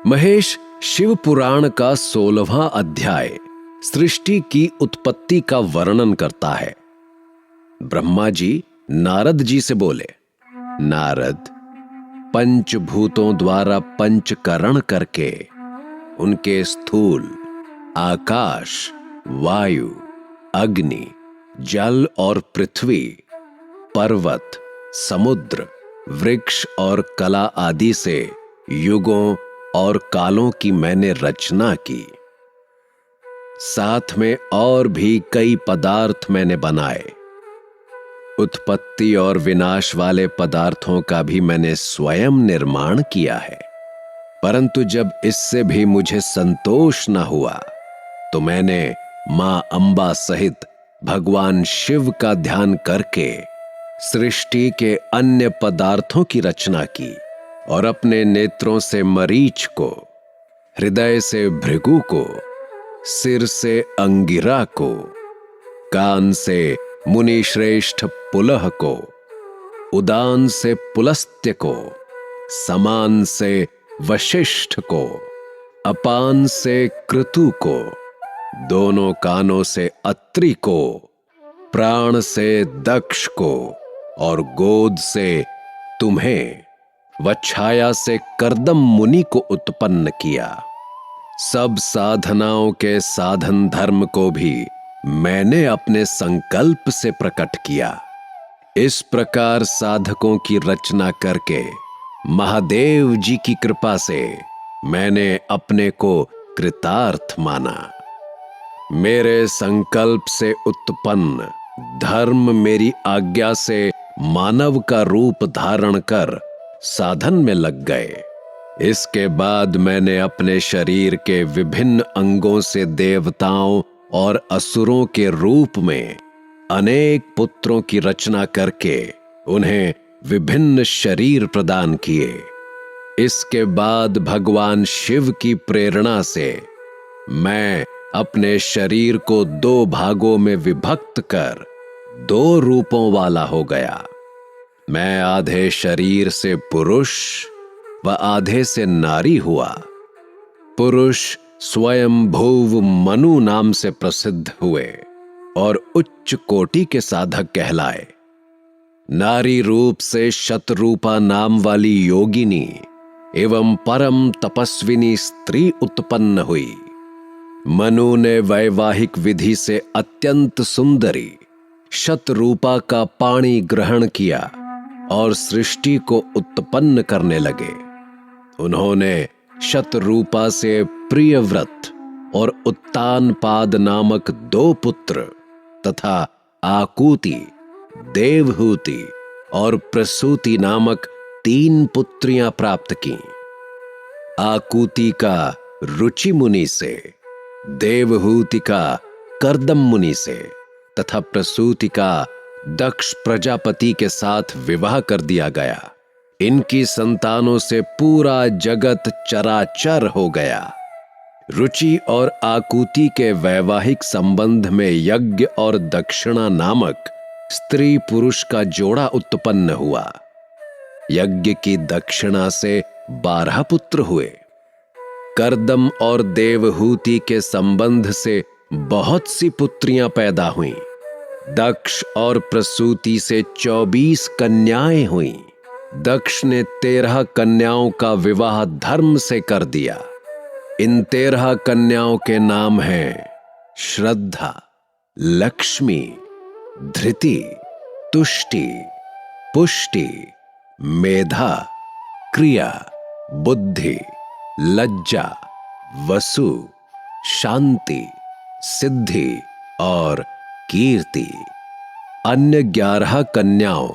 महेश शिव पुराण का 16वां अध्याय सृष्टि की उत्पत्ति का वर्णन करता है। ब्रह्मा जी नारद जी से बोले, नारद, पंचभूतों द्वारा पंचकरण करके उनके स्थूल आकाश, वायु, अग्नि, जल और पृथ्वी, पर्वत, समुद्र, वृक्ष और कला आदि से युगों और कालों की मैंने रचना की। साथ में और भी कई पदार्थ मैंने बनाए। उत्पत्ति और विनाश वाले पदार्थों का भी मैंने स्वयं निर्माण किया है। परंतु जब इससे भी मुझे संतोष न हुआ तो मैंने मां अंबा सहित भगवान शिव का ध्यान करके सृष्टि के अन्य पदार्थों की रचना की और अपने नेत्रों से मरीच को, हृदय से भृगु को, सिर से अंगिरा को, कान से मुनिश्रेष्ठ पुलह को, उदान से पुलस्त्य को, समान से वशिष्ठ को, अपान से क्रतु को, दोनों कानों से अत्रि को, प्राण से दक्ष को और गोद से तुम्हें, वच्छाया से कर्दम मुनि को उत्पन्न किया। सब साधनाओं के साधन धर्म को भी मैंने अपने संकल्प से प्रकट किया। इस प्रकार साधकों की रचना करके महादेव जी की कृपा से मैंने अपने को कृतार्थ माना। मेरे संकल्प से उत्पन्न धर्म मेरी आज्ञा से मानव का रूप धारण कर साधन में लग गए। इसके बाद मैंने अपने शरीर के विभिन्न अंगों से देवताओं और असुरों के रूप में अनेक पुत्रों की रचना करके उन्हें विभिन्न शरीर प्रदान किए। इसके बाद भगवान शिव की प्रेरणा से मैं अपने शरीर को 2 भागों में विभक्त कर 2 रूपों वाला हो गया। मैं आधे शरीर से पुरुष व आधे से नारी हुआ। पुरुष स्वयं भुव मनु नाम से प्रसिद्ध हुए और उच्च कोटि के साधक कहलाए। नारी रूप से शतरूपा नाम वाली योगिनी एवं परम तपस्विनी स्त्री उत्पन्न हुई। मनु ने वैवाहिक विधि से अत्यंत सुंदरी शतरूपा का पाणी ग्रहण किया और सृष्टि को उत्पन्न करने लगे। उन्होंने शतरूपा से प्रियव्रत और उत्तानपाद नामक 2 पुत्र तथा आकूति, देवहूति और प्रसूति नामक 3 पुत्रियां प्राप्त की। आकूति का रुचि मुनि से, देवहूति का कर्दम मुनि से तथा प्रसूति का दक्ष प्रजापति के साथ विवाह कर दिया गया। इनकी संतानों से पूरा जगत चराचर हो गया। रुचि और आकूति के वैवाहिक संबंध में यज्ञ और दक्षिणा नामक स्त्री पुरुष का जोड़ा उत्पन्न हुआ। यज्ञ की दक्षिणा से 12 पुत्र हुए। कर्दम और देवहूति के संबंध से बहुत सी पुत्रियां पैदा हुईं। दक्ष और प्रसूति से 24 कन्याएं हुईं। दक्ष ने 13 कन्याओं का विवाह धर्म से कर दिया। इन 13 कन्याओं के नाम हैं श्रद्धा, लक्ष्मी, धृति, तुष्टि, पुष्टि, मेधा, क्रिया, बुद्धि, लज्जा, वसु, शांति, सिद्धि और कीर्ति। अन्य 11 कन्याओं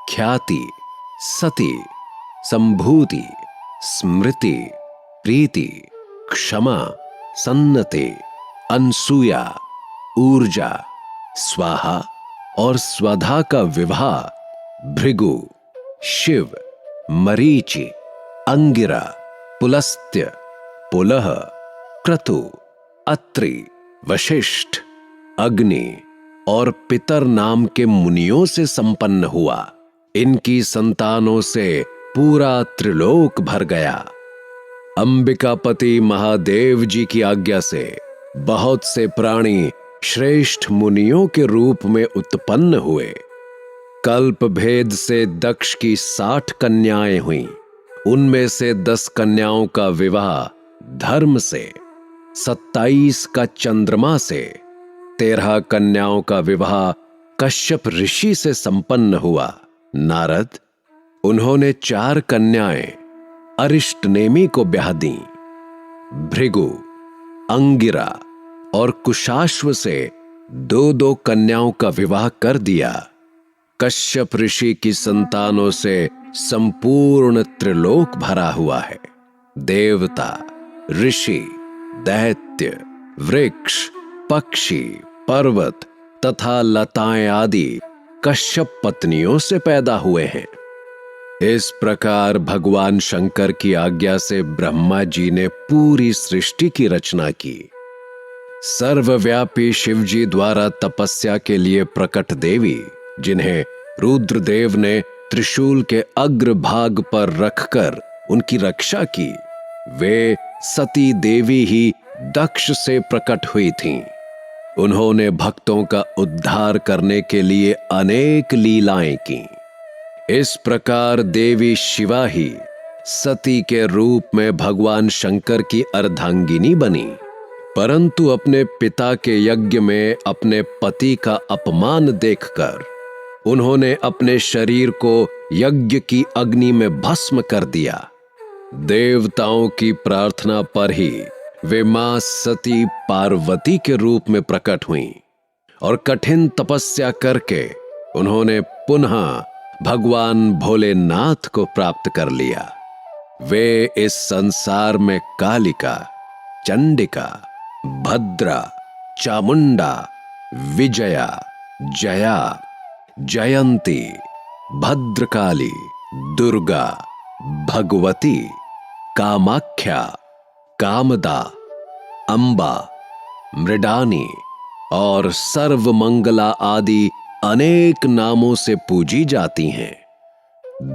ख्याति, सती, संभूति, स्मृति, प्रीति, क्षमा, सन्नति, अनसूया, ऊर्जा, स्वाहा और स्वधा का विवाह भृगु, शिव, मरीचि, अंगिरा, पुलस्त्य, पुलह, क्रतु, अत्रि, वशिष्ठ, अग्नि और पितर नाम के मुनियों से संपन्न हुआ। इनकी संतानों से पूरा त्रिलोक भर गया। अंबिकापति महादेव जी की आज्ञा से बहुत से प्राणी श्रेष्ठ मुनियों के रूप में उत्पन्न हुए। कल्प भेद से दक्ष की 60 कन्याएं हुईं। उनमें से 10 कन्याओं का विवाह धर्म से, 27 का चंद्रमा से, 13 कन्याओं का विवाह कश्यप ऋषि से संपन्न हुआ। नारद, उन्होंने 4 कन्याएं अरिष्टनेमि को ब्याह दी। भृगु, अंगिरा और कुशाश्व से 2-2 कन्याओं का विवाह कर दिया। कश्यप ऋषि की संतानों से संपूर्ण त्रिलोक भरा हुआ है। देवता, ऋषि, दैत्य, वृक्ष, पक्षी, पर्वत तथा लताएं आदि कश्यप पत्नियों से पैदा हुए हैं। इस प्रकार भगवान शंकर की आज्ञा से ब्रह्मा जी ने पूरी सृष्टि की रचना की। सर्वव्यापी शिवजी द्वारा तपस्या के लिए प्रकट देवी, जिन्हें रुद्रदेव ने त्रिशूल के अग्रभाग पर रखकर उनकी रक्षा की, वे सती देवी ही दक्ष से प्रकट हुई थीं। उन्होंने भक्तों का उद्धार करने के लिए अनेक लीलाएं की। इस प्रकार देवी शिवा ही सती के रूप में भगवान शंकर की अर्धांगिनी बनी। परंतु अपने पिता के यज्ञ में अपने पति का अपमान देखकर उन्होंने अपने शरीर को यज्ञ की अग्नि में भस्म कर दिया। देवताओं की प्रार्थना पर ही वे मां सती पार्वती के रूप में प्रकट हुईं और कठिन तपस्या करके उन्होंने पुनः भगवान भोलेनाथ को प्राप्त कर लिया। वे इस संसार में कालिका, चंडिका, भद्रा, चामुंडा, विजया, जया, जयंती, भद्रकाली, दुर्गा, भगवती, कामाख्या, कामदा, अंबा, मृडानी और सर्वमंगला आदि अनेक नामों से पूजी जाती हैं।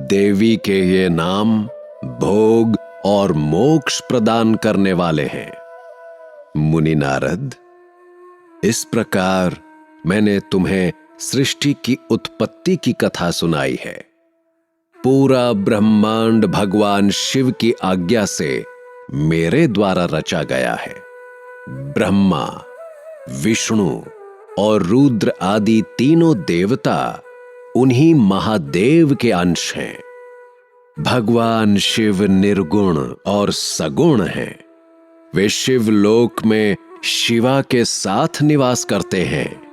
देवी के ये नाम भोग और मोक्ष प्रदान करने वाले हैं। मुनि नारद, इस प्रकार मैंने तुम्हें सृष्टि की उत्पत्ति की कथा सुनाई है। पूरा ब्रह्मांड भगवान शिव की आज्ञा से मेरे द्वारा रचा गया है। ब्रह्मा, विष्णु और रुद्र आदि तीनों देवता उन्हीं महादेव के अंश हैं। भगवान शिव निर्गुण और सगुण हैं। वे शिवलोक में शिवा के साथ निवास करते हैं।